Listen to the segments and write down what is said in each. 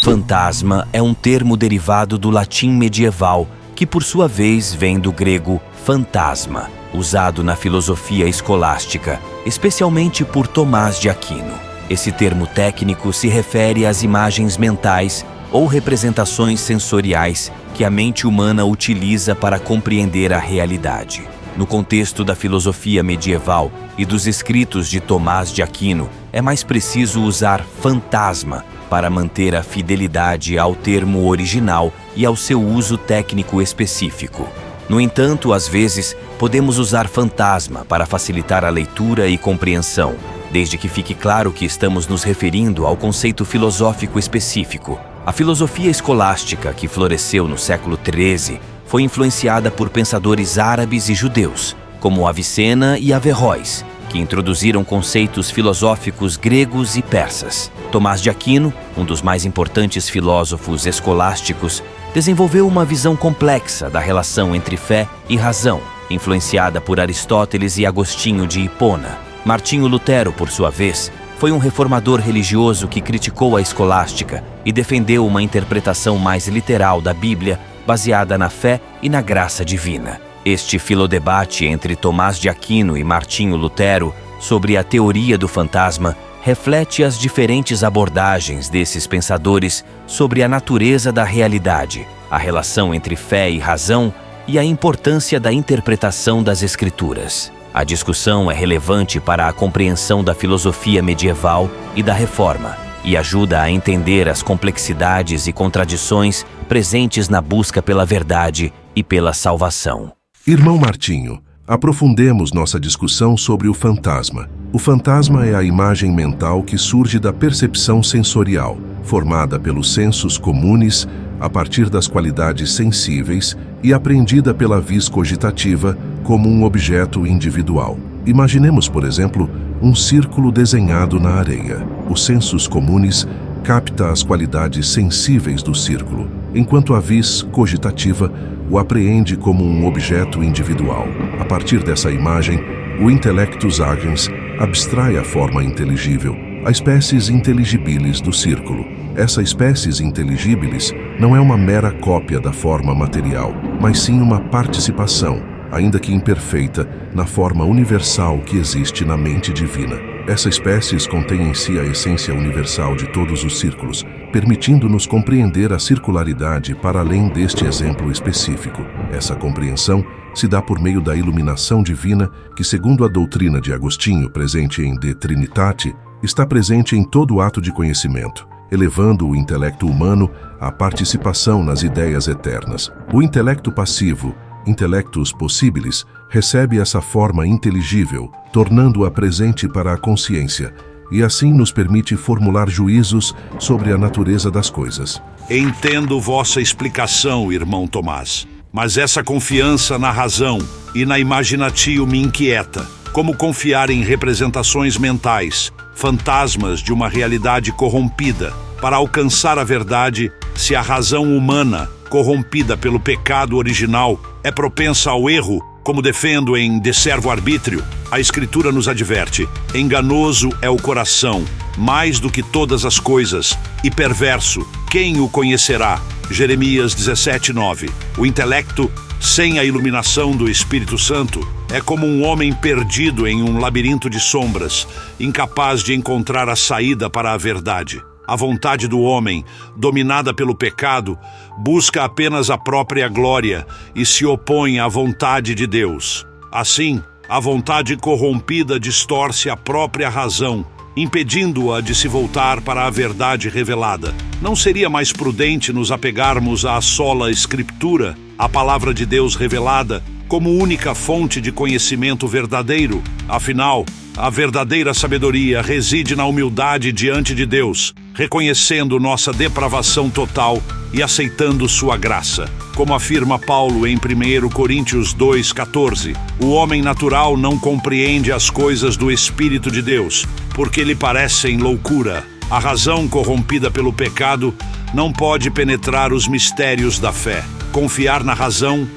Fantasma é um termo derivado do latim medieval, que por sua vez vem do grego fantasma, usado na filosofia escolástica, especialmente por Tomás de Aquino. Esse termo técnico se refere às imagens mentais ou representações sensoriais que a mente humana utiliza para compreender a realidade. No contexto da filosofia medieval e dos escritos de Tomás de Aquino, é mais preciso usar fantasma para manter a fidelidade ao termo original e ao seu uso técnico específico. No entanto, às vezes, podemos usar fantasma para facilitar a leitura e compreensão, desde que fique claro que estamos nos referindo ao conceito filosófico específico. A filosofia escolástica, que floresceu no século XIII, foi influenciada por pensadores árabes e judeus, como Avicena e Averroes, que introduziram conceitos filosóficos gregos e persas. Tomás de Aquino, um dos mais importantes filósofos escolásticos, desenvolveu uma visão complexa da relação entre fé e razão, influenciada por Aristóteles e Agostinho de Hipona. Martinho Lutero, por sua vez, foi um reformador religioso que criticou a escolástica e defendeu uma interpretação mais literal da Bíblia, baseada na fé e na graça divina. Este filodebate entre Tomás de Aquino e Martinho Lutero sobre a teoria do fantasma reflete as diferentes abordagens desses pensadores sobre a natureza da realidade, a relação entre fé e razão e a importância da interpretação das Escrituras. A discussão é relevante para a compreensão da filosofia medieval e da Reforma e ajuda a entender as complexidades e contradições presentes na busca pela verdade e pela salvação. Irmão Martinho, aprofundemos nossa discussão sobre o fantasma. O fantasma é a imagem mental que surge da percepção sensorial, formada pelos sensos comunes a partir das qualidades sensíveis e apreendida pela vis cogitativa como um objeto individual. Imaginemos, por exemplo, um círculo desenhado na areia. Os sensos comunes capta as qualidades sensíveis do círculo, enquanto a vis cogitativa o apreende como um objeto individual. A partir dessa imagem, o intellectus agens abstrai a forma inteligível, a espécies intelligibilis do círculo. Essa espécies intelligibilis não é uma mera cópia da forma material, mas sim uma participação, ainda que imperfeita, na forma universal que existe na mente divina. Essa espécies contém em si a essência universal de todos os círculos, permitindo-nos compreender a circularidade para além deste exemplo específico. Essa compreensão se dá por meio da iluminação divina que, segundo a doutrina de Agostinho, presente em De Trinitate, está presente em todo ato de conhecimento, elevando o intelecto humano à participação nas ideias eternas. O intelecto passivo, intellectus possibilis, recebe essa forma inteligível, tornando-a presente para a consciência, e assim nos permite formular juízos sobre a natureza das coisas. Entendo vossa explicação, irmão Tomás, mas essa confiança na razão e na imaginatio me inquieta. Como confiar em representações mentais, fantasmas de uma realidade corrompida, para alcançar a verdade, se a razão humana, corrompida pelo pecado original, é propensa ao erro, como defendo em De Servo Arbítrio? A Escritura nos adverte: enganoso é o coração, mais do que todas as coisas, e perverso, quem o conhecerá? Jeremias 17:9. O intelecto, sem a iluminação do Espírito Santo, é como um homem perdido em um labirinto de sombras, incapaz de encontrar a saída para a verdade. A vontade do homem, dominada pelo pecado, busca apenas a própria glória e se opõe à vontade de Deus. Assim, a vontade corrompida distorce a própria razão, impedindo-a de se voltar para a verdade revelada. Não seria mais prudente nos apegarmos à sola Escritura, a palavra de Deus revelada, como única fonte de conhecimento verdadeiro? Afinal, a verdadeira sabedoria reside na humildade diante de Deus, reconhecendo nossa depravação total e aceitando sua graça. Como afirma Paulo em 1 Coríntios 2,14, o homem natural não compreende as coisas do Espírito de Deus, porque lhe parecem loucura. A razão corrompida pelo pecado não pode penetrar os mistérios da fé. Confiar na razão,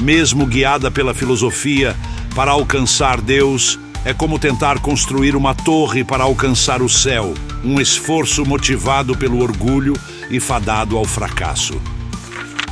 mesmo guiada pela filosofia, para alcançar Deus, é como tentar construir uma torre para alcançar o céu. Um esforço motivado pelo orgulho e fadado ao fracasso.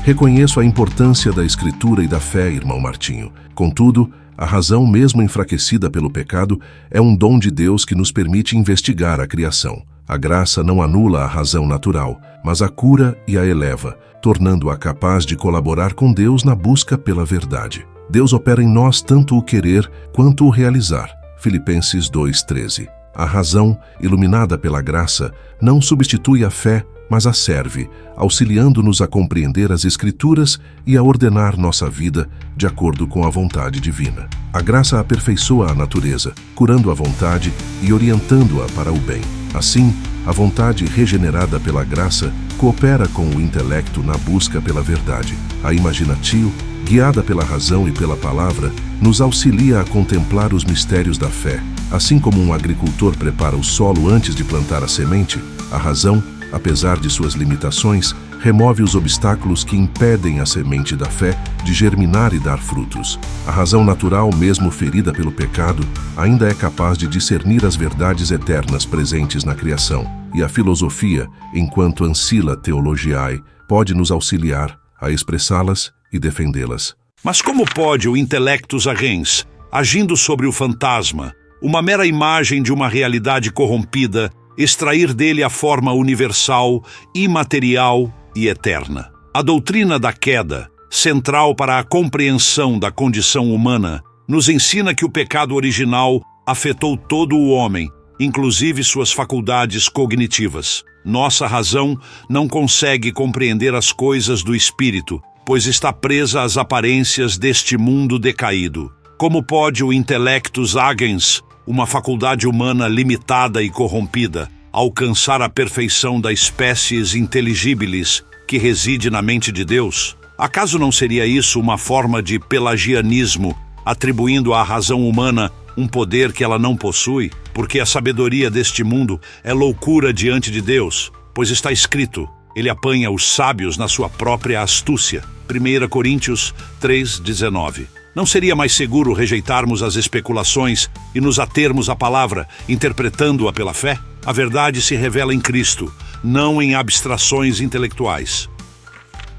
Reconheço a importância da Escritura e da fé, irmão Martinho. Contudo, a razão, mesmo enfraquecida pelo pecado, é um dom de Deus que nos permite investigar a criação. A graça não anula a razão natural, mas a cura e a eleva, tornando-a capaz de colaborar com Deus na busca pela verdade. Deus opera em nós tanto o querer quanto o realizar. Filipenses 2:13. A razão, iluminada pela graça, não substitui a fé, mas a serve, auxiliando-nos a compreender as Escrituras e a ordenar nossa vida de acordo com a vontade divina. A graça aperfeiçoa a natureza, curando a vontade e orientando-a para o bem. Assim, a vontade regenerada pela graça coopera com o intelecto na busca pela verdade. A imaginatio, guiada pela razão e pela palavra, nos auxilia a contemplar os mistérios da fé. Assim como um agricultor prepara o solo antes de plantar a semente, a razão, apesar de suas limitações, remove os obstáculos que impedem a semente da fé de germinar e dar frutos. A razão natural, mesmo ferida pelo pecado, ainda é capaz de discernir as verdades eternas presentes na criação. E a filosofia, enquanto ancilla theologiae, pode nos auxiliar a expressá-las e defendê-las. Mas como pode o intellectus agens, agindo sobre o fantasma, uma mera imagem de uma realidade corrompida, extrair dele a forma universal, imaterial e eterna? A doutrina da queda, central para a compreensão da condição humana, nos ensina que o pecado original afetou todo o homem, inclusive suas faculdades cognitivas. Nossa razão não consegue compreender as coisas do espírito, pois está presa às aparências deste mundo decaído. Como pode o intellectus agens, uma faculdade humana limitada e corrompida, alcançar a perfeição da espécies intelligibilis que reside na mente de Deus? Acaso não seria isso uma forma de pelagianismo, atribuindo à razão humana um poder que ela não possui? Porque a sabedoria deste mundo é loucura diante de Deus, pois está escrito, ele apanha os sábios na sua própria astúcia. 1 Coríntios 3:19. Não seria mais seguro rejeitarmos as especulações e nos atermos à palavra, interpretando-a pela fé? A verdade se revela em Cristo, não em abstrações intelectuais.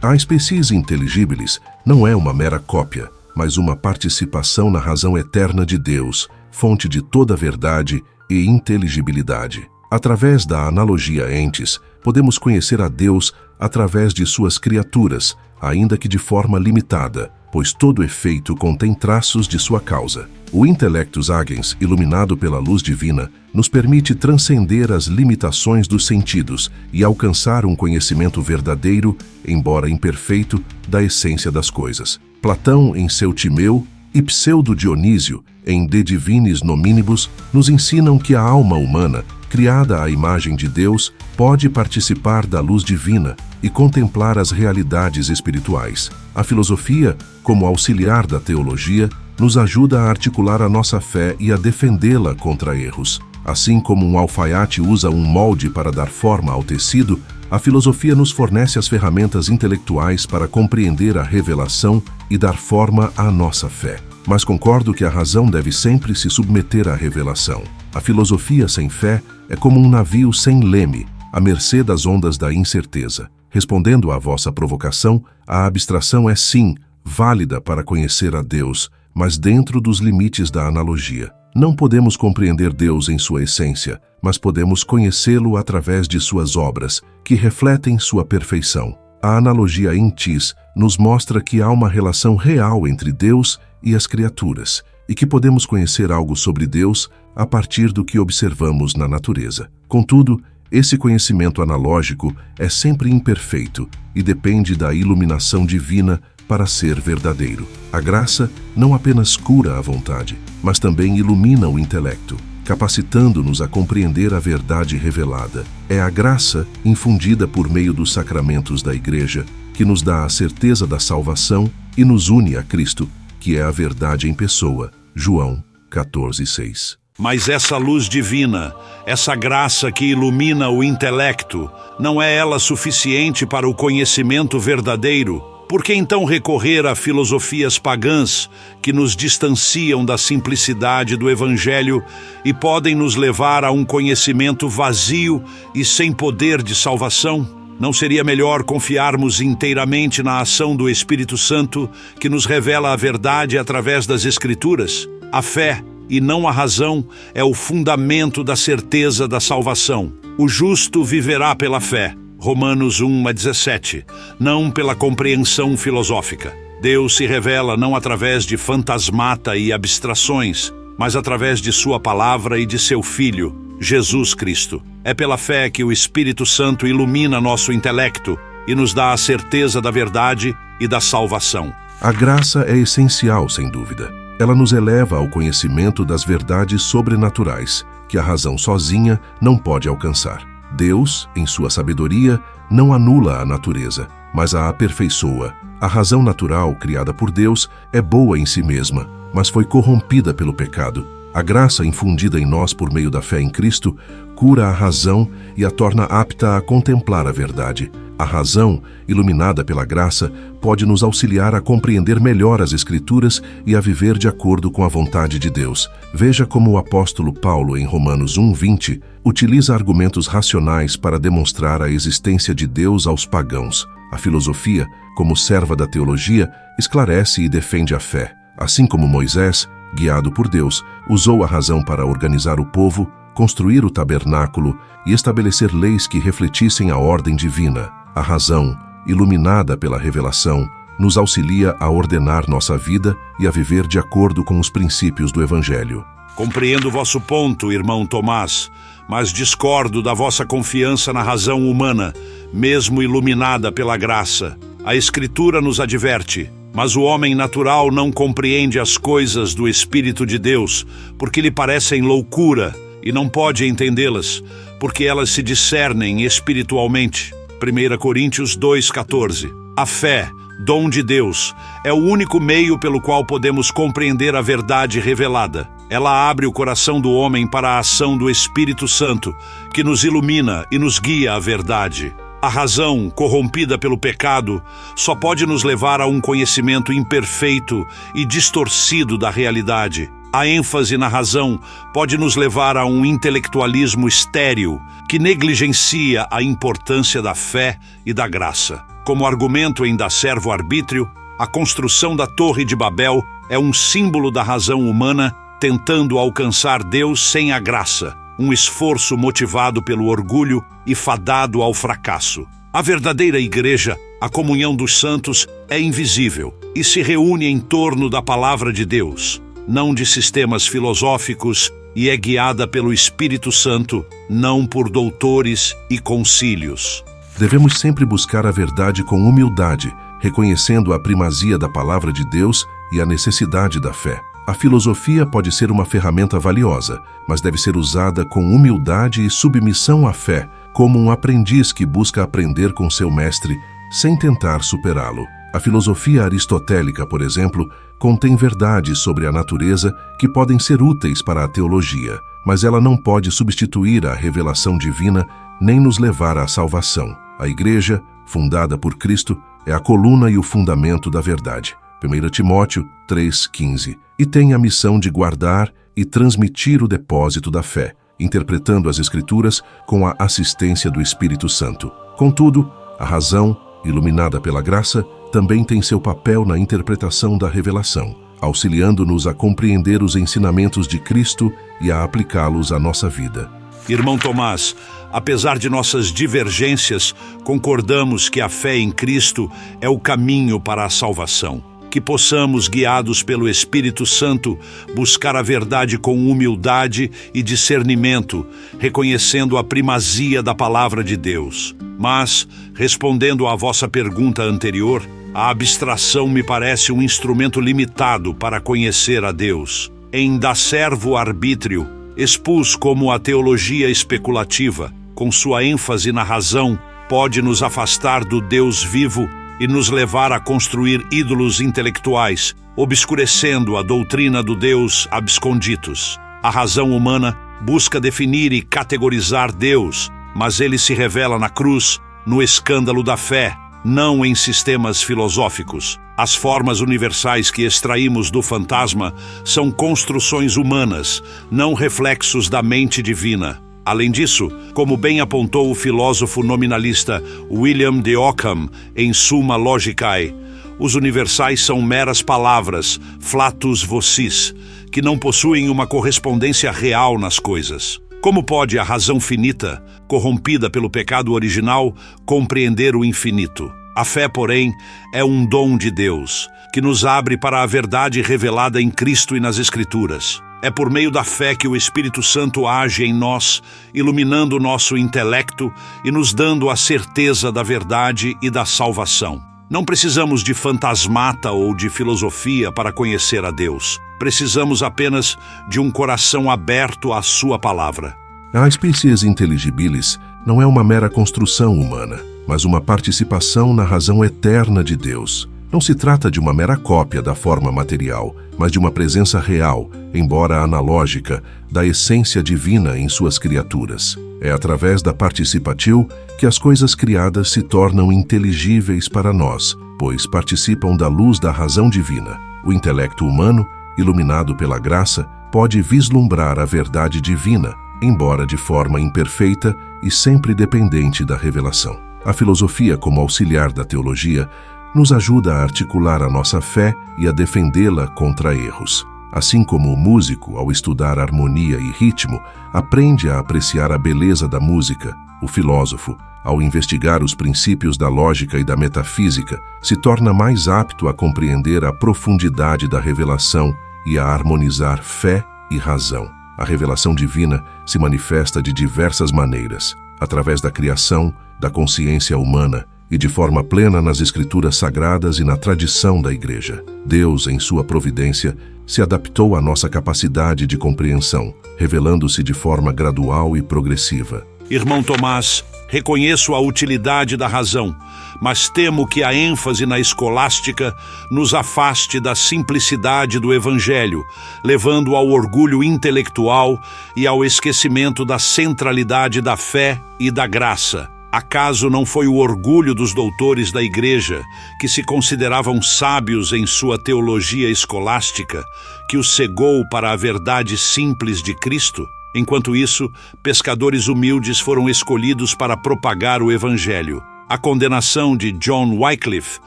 A species intelligibilis não é uma mera cópia, mas uma participação na razão eterna de Deus, fonte de toda verdade e inteligibilidade. Através da analogia entes, podemos conhecer a Deus através de suas criaturas, ainda que de forma limitada, pois todo efeito contém traços de sua causa. O intellectus agens, iluminado pela luz divina, nos permite transcender as limitações dos sentidos e alcançar um conhecimento verdadeiro, embora imperfeito, da essência das coisas. Platão, em seu Timeu, e Pseudo-Dionísio, em De Divinis Nominibus, nos ensinam que a alma humana, criada à imagem de Deus, pode participar da luz divina e contemplar as realidades espirituais. A filosofia, como auxiliar da teologia, nos ajuda a articular a nossa fé e a defendê-la contra erros. Assim como um alfaiate usa um molde para dar forma ao tecido, a filosofia nos fornece as ferramentas intelectuais para compreender a revelação e dar forma à nossa fé. Mas concordo que a razão deve sempre se submeter à revelação. A filosofia sem fé é como um navio sem leme, à mercê das ondas da incerteza. Respondendo à vossa provocação, a abstração é sim válida para conhecer a Deus, mas dentro dos limites da analogia. Não podemos compreender Deus em sua essência, mas podemos conhecê-lo através de suas obras, que refletem sua perfeição. A analogia entis nos mostra que há uma relação real entre Deus e as criaturas, e que podemos conhecer algo sobre Deus a partir do que observamos na natureza. Contudo, esse conhecimento analógico é sempre imperfeito e depende da iluminação divina para ser verdadeiro. A graça não apenas cura a vontade, mas também ilumina o intelecto, capacitando-nos a compreender a verdade revelada. É a graça, infundida por meio dos sacramentos da Igreja, que nos dá a certeza da salvação e nos une a Cristo, que é a verdade em pessoa. João 14:6. Mas essa luz divina, essa graça que ilumina o intelecto, não é ela suficiente para o conhecimento verdadeiro? Por que então recorrer a filosofias pagãs que nos distanciam da simplicidade do Evangelho e podem nos levar a um conhecimento vazio e sem poder de salvação? Não seria melhor confiarmos inteiramente na ação do Espírito Santo, que nos revela a verdade através das Escrituras? A fé, e não a razão, é o fundamento da certeza da salvação. O justo viverá pela fé. Romanos 1:17, não pela compreensão filosófica. Deus se revela não através de fantasmata e abstrações, mas através de sua palavra e de seu Filho, Jesus Cristo. É pela fé que o Espírito Santo ilumina nosso intelecto e nos dá a certeza da verdade e da salvação. A graça é essencial, sem dúvida. Ela nos eleva ao conhecimento das verdades sobrenaturais, que a razão sozinha não pode alcançar. Deus, em sua sabedoria, não anula a natureza, mas a aperfeiçoa. A razão natural, criada por Deus, é boa em si mesma, mas foi corrompida pelo pecado. A graça infundida em nós por meio da fé em Cristo cura a razão e a torna apta a contemplar a verdade. A razão, iluminada pela graça, pode nos auxiliar a compreender melhor as Escrituras e a viver de acordo com a vontade de Deus. Veja como o apóstolo Paulo, em Romanos 1:20, utiliza argumentos racionais para demonstrar a existência de Deus aos pagãos. A filosofia, como serva da teologia, esclarece e defende a fé. Assim como Moisés, guiado por Deus, usou a razão para organizar o povo, construir o tabernáculo e estabelecer leis que refletissem a ordem divina. A razão, iluminada pela revelação, nos auxilia a ordenar nossa vida e a viver de acordo com os princípios do Evangelho. Compreendo o vosso ponto, irmão Tomás, mas discordo da vossa confiança na razão humana, mesmo iluminada pela graça. A Escritura nos adverte, mas o homem natural não compreende as coisas do Espírito de Deus, porque lhe parecem loucura, e não pode entendê-las, porque elas se discernem espiritualmente. 1 Coríntios 2:14. A fé, dom de Deus, é o único meio pelo qual podemos compreender a verdade revelada. Ela abre o coração do homem para a ação do Espírito Santo, que nos ilumina e nos guia à verdade. A razão, corrompida pelo pecado, só pode nos levar a um conhecimento imperfeito e distorcido da realidade. A ênfase na razão pode nos levar a um intelectualismo estéril, que negligencia a importância da fé e da graça. Como argumento em Da Servo-Arbítrio, a construção da Torre de Babel é um símbolo da razão humana tentando alcançar Deus sem a graça, um esforço motivado pelo orgulho e fadado ao fracasso. A verdadeira igreja, a comunhão dos santos, é invisível e se reúne em torno da palavra de Deus, não de sistemas filosóficos, e é guiada pelo Espírito Santo, não por doutores e concílios. Devemos sempre buscar a verdade com humildade, reconhecendo a primazia da palavra de Deus e a necessidade da fé. A filosofia pode ser uma ferramenta valiosa, mas deve ser usada com humildade e submissão à fé, como um aprendiz que busca aprender com seu mestre, sem tentar superá-lo. A filosofia aristotélica, por exemplo, contém verdades sobre a natureza que podem ser úteis para a teologia, mas ela não pode substituir a revelação divina nem nos levar à salvação. A Igreja, fundada por Cristo, é a coluna e o fundamento da verdade. 1 Timóteo 3,15. E tem a missão de guardar e transmitir o depósito da fé, interpretando as Escrituras com a assistência do Espírito Santo. Contudo, a razão, iluminada pela graça, também tem seu papel na interpretação da revelação, auxiliando-nos a compreender os ensinamentos de Cristo e a aplicá-los à nossa vida. Irmão Tomás, apesar de nossas divergências, concordamos que a fé em Cristo é o caminho para a salvação. Que possamos, guiados pelo Espírito Santo, buscar a verdade com humildade e discernimento, reconhecendo a primazia da palavra de Deus. Mas, respondendo à vossa pergunta anterior, a abstração me parece um instrumento limitado para conhecer a Deus. Em Da Servo-Arbítrio, expus como a teologia especulativa, com sua ênfase na razão, pode nos afastar do Deus vivo e nos levar a construir ídolos intelectuais, obscurecendo a doutrina do Deus absconditus. A razão humana busca definir e categorizar Deus, mas ele se revela na cruz, no escândalo da fé, não em sistemas filosóficos. As formas universais que extraímos do fantasma são construções humanas, não reflexos da mente divina. Além disso, como bem apontou o filósofo nominalista William de Ockham em Summa Logicae, os universais são meras palavras, flatus vocis, que não possuem uma correspondência real nas coisas. Como pode a razão finita, corrompida pelo pecado original, compreender o infinito? A fé, porém, é um dom de Deus, que nos abre para a verdade revelada em Cristo e nas Escrituras. É por meio da fé que o Espírito Santo age em nós, iluminando o nosso intelecto e nos dando a certeza da verdade e da salvação. Não precisamos de fantasmata ou de filosofia para conhecer a Deus. Precisamos apenas de um coração aberto à sua palavra. A Species Intelligibilis não é uma mera construção humana, mas uma participação na razão eterna de Deus. Não se trata de uma mera cópia da forma material, mas de uma presença real, embora analógica, da essência divina em suas criaturas. É através da participatil que as coisas criadas se tornam inteligíveis para nós, pois participam da luz da razão divina. O intelecto humano, iluminado pela graça, pode vislumbrar a verdade divina, embora de forma imperfeita e sempre dependente da revelação. A filosofia, como auxiliar da teologia, nos ajuda a articular a nossa fé e a defendê-la contra erros. Assim como o músico, ao estudar harmonia e ritmo, aprende a apreciar a beleza da música, o filósofo, ao investigar os princípios da lógica e da metafísica, se torna mais apto a compreender a profundidade da revelação e a harmonizar fé e razão. A revelação divina se manifesta de diversas maneiras, através da criação, da consciência humana, e de forma plena nas Escrituras Sagradas e na tradição da Igreja. Deus, em sua providência, se adaptou à nossa capacidade de compreensão, revelando-se de forma gradual e progressiva. Irmão Tomás, reconheço a utilidade da razão, mas temo que a ênfase na escolástica nos afaste da simplicidade do Evangelho, levando ao orgulho intelectual e ao esquecimento da centralidade da fé e da graça. Acaso não foi o orgulho dos doutores da Igreja, que se consideravam sábios em sua teologia escolástica, que os cegou para a verdade simples de Cristo? Enquanto isso, pescadores humildes foram escolhidos para propagar o Evangelho. A condenação de John Wycliffe,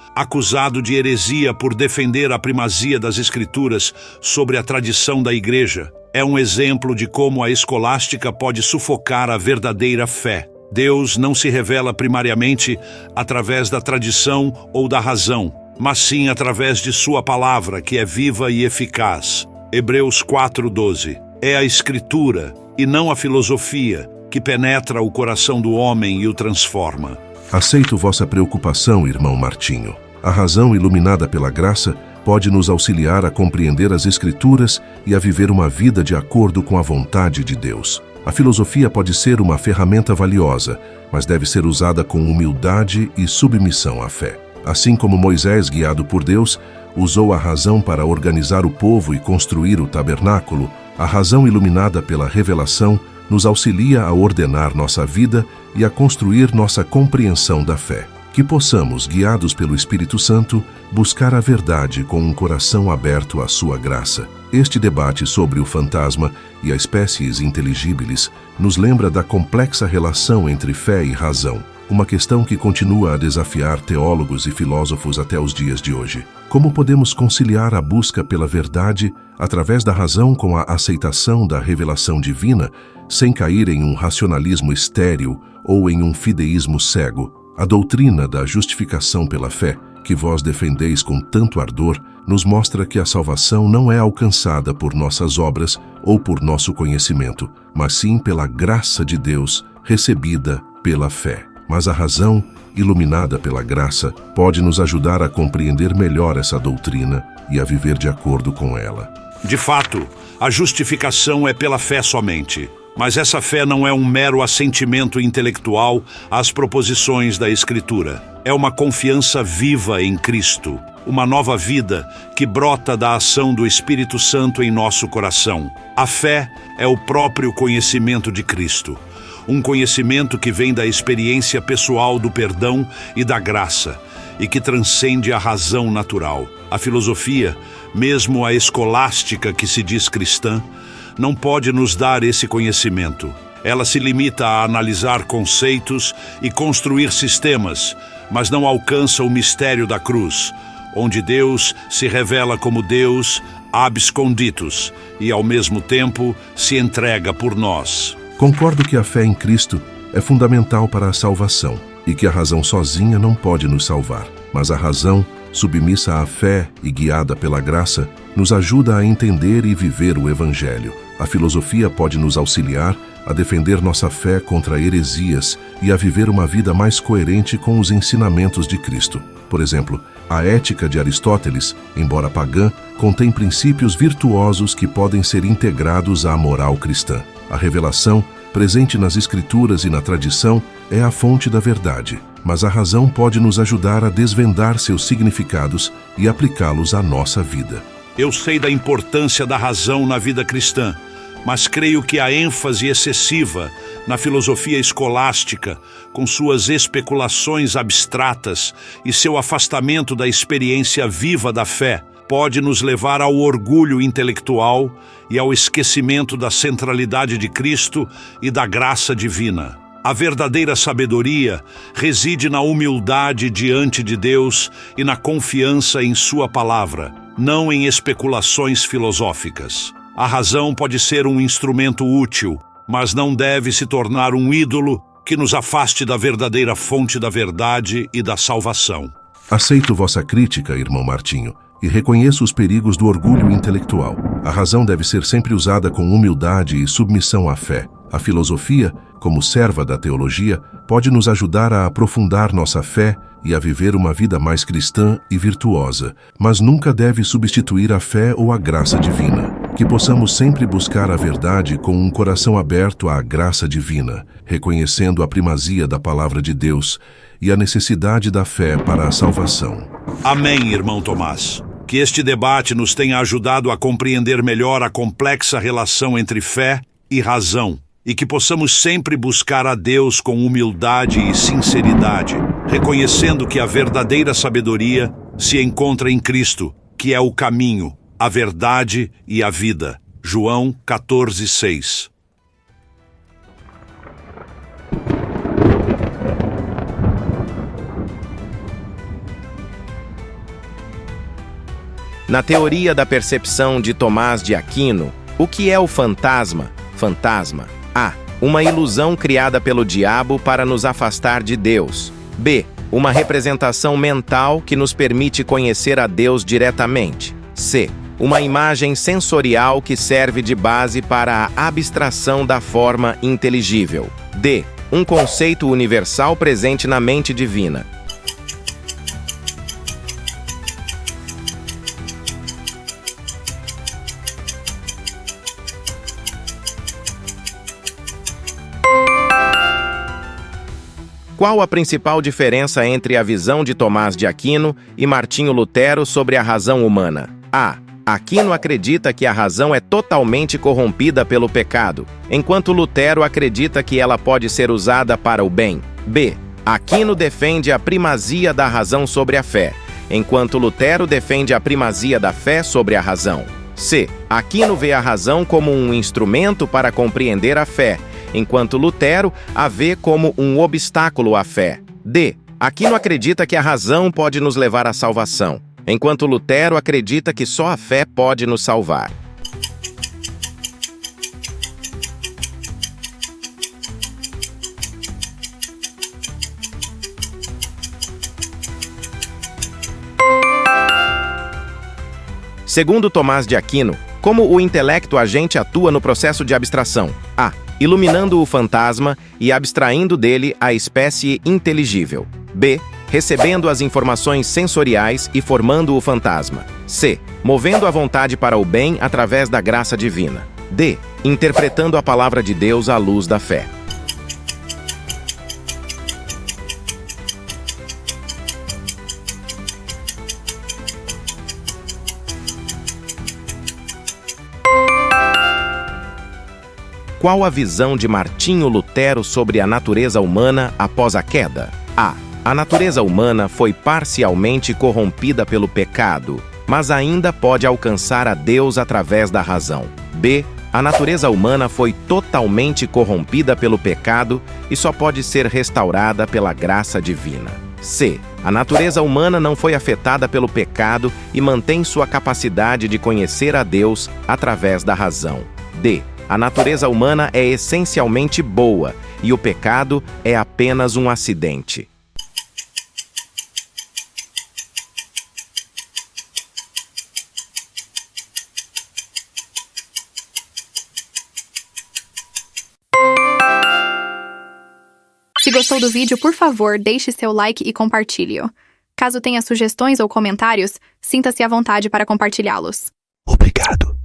acusado de heresia por defender a primazia das Escrituras sobre a tradição da Igreja, é um exemplo de como a escolástica pode sufocar a verdadeira fé. Deus não se revela primariamente através da tradição ou da razão, mas sim através de sua palavra, que é viva e eficaz. Hebreus 4:12. É a Escritura, e não a filosofia, que penetra o coração do homem e o transforma. Aceito vossa preocupação, irmão Martinho. A razão iluminada pela graça pode nos auxiliar a compreender as Escrituras e a viver uma vida de acordo com a vontade de Deus. A filosofia pode ser uma ferramenta valiosa, mas deve ser usada com humildade e submissão à fé. Assim como Moisés, guiado por Deus, usou a razão para organizar o povo e construir o tabernáculo, a razão iluminada pela revelação nos auxilia a ordenar nossa vida e a construir nossa compreensão da fé. Que possamos, guiados pelo Espírito Santo, buscar a verdade com um coração aberto à sua graça. Este debate sobre o fantasma e a Species Intelligibilis nos lembra da complexa relação entre fé e razão, uma questão que continua a desafiar teólogos e filósofos até os dias de hoje. Como podemos conciliar a busca pela verdade através da razão com a aceitação da revelação divina, sem cair em um racionalismo estéril ou em um fideísmo cego? A doutrina da justificação pela fé, que vós defendeis com tanto ardor, nos mostra que a salvação não é alcançada por nossas obras ou por nosso conhecimento, mas sim pela graça de Deus, recebida pela fé. Mas a razão, iluminada pela graça, pode nos ajudar a compreender melhor essa doutrina e a viver de acordo com ela. De fato, a justificação é pela fé somente. Mas essa fé não é um mero assentimento intelectual às proposições da Escritura. É uma confiança viva em Cristo, uma nova vida que brota da ação do Espírito Santo em nosso coração. A fé é o próprio conhecimento de Cristo, um conhecimento que vem da experiência pessoal do perdão e da graça, e que transcende a razão natural. A filosofia, mesmo a escolástica que se diz cristã, não pode nos dar esse conhecimento. Ela se limita a analisar conceitos e construir sistemas, mas não alcança o mistério da cruz, onde Deus se revela como Deus absconditus e, ao mesmo tempo, se entrega por nós. Concordo que a fé em Cristo é fundamental para a salvação e que a razão sozinha não pode nos salvar, mas a razão, submissa à fé e guiada pela graça, nos ajuda a entender e viver o Evangelho. A filosofia pode nos auxiliar a defender nossa fé contra heresias e a viver uma vida mais coerente com os ensinamentos de Cristo. Por exemplo, a ética de Aristóteles, embora pagã, contém princípios virtuosos que podem ser integrados à moral cristã. A revelação, presente nas Escrituras e na tradição, é a fonte da verdade, mas a razão pode nos ajudar a desvendar seus significados e aplicá-los à nossa vida. Eu sei da importância da razão na vida cristã, mas creio que a ênfase excessiva na filosofia escolástica, com suas especulações abstratas e seu afastamento da experiência viva da fé, pode nos levar ao orgulho intelectual e ao esquecimento da centralidade de Cristo e da graça divina. A verdadeira sabedoria reside na humildade diante de Deus e na confiança em Sua palavra, não em especulações filosóficas. A razão pode ser um instrumento útil, mas não deve se tornar um ídolo que nos afaste da verdadeira fonte da verdade e da salvação. Aceito vossa crítica, irmão Martinho, e reconheço os perigos do orgulho intelectual. A razão deve ser sempre usada com humildade e submissão à fé. A filosofia, como serva da teologia, pode nos ajudar a aprofundar nossa fé e a viver uma vida mais cristã e virtuosa, mas nunca deve substituir a fé ou a graça divina. Que possamos sempre buscar a verdade com um coração aberto à graça divina, reconhecendo a primazia da palavra de Deus e a necessidade da fé para a salvação. Amém, irmão Tomás. Que este debate nos tenha ajudado a compreender melhor a complexa relação entre fé e razão, e que possamos sempre buscar a Deus com humildade e sinceridade, reconhecendo que a verdadeira sabedoria se encontra em Cristo, que é o caminho, a verdade e a vida. João 14:6. Na teoria da percepção de Tomás de Aquino, o que é o fantasma? Fantasma: A. Uma ilusão criada pelo diabo para nos afastar de Deus. B. Uma representação mental que nos permite conhecer a Deus diretamente. C. Uma imagem sensorial que serve de base para a abstração da forma inteligível. D. Um conceito universal presente na mente divina. Qual a principal diferença entre a visão de Tomás de Aquino e Martinho Lutero sobre a razão humana? A. Aquino acredita que a razão é totalmente corrompida pelo pecado, enquanto Lutero acredita que ela pode ser usada para o bem. B. Aquino defende a primazia da razão sobre a fé, enquanto Lutero defende a primazia da fé sobre a razão. C. Aquino vê a razão como um instrumento para compreender a fé, enquanto Lutero a vê como um obstáculo à fé. D. Aquino acredita que a razão pode nos levar à salvação, enquanto Lutero acredita que só a fé pode nos salvar. Segundo Tomás de Aquino, como o intelecto agente atua no processo de abstração? A. Iluminando o fantasma e abstraindo dele a espécie inteligível. B. Recebendo as informações sensoriais e formando o fantasma. C. Movendo a vontade para o bem através da graça divina. D. Interpretando a palavra de Deus à luz da fé. Qual a visão de Martinho Lutero sobre a natureza humana após a queda? A. A natureza humana foi parcialmente corrompida pelo pecado, mas ainda pode alcançar a Deus através da razão. B. A natureza humana foi totalmente corrompida pelo pecado e só pode ser restaurada pela graça divina. C. A natureza humana não foi afetada pelo pecado e mantém sua capacidade de conhecer a Deus através da razão. D. A natureza humana é essencialmente boa e o pecado é apenas um acidente. Se gostou do vídeo, por favor, deixe seu like e compartilhe-o. Caso tenha sugestões ou comentários, sinta-se à vontade para compartilhá-los. Obrigado.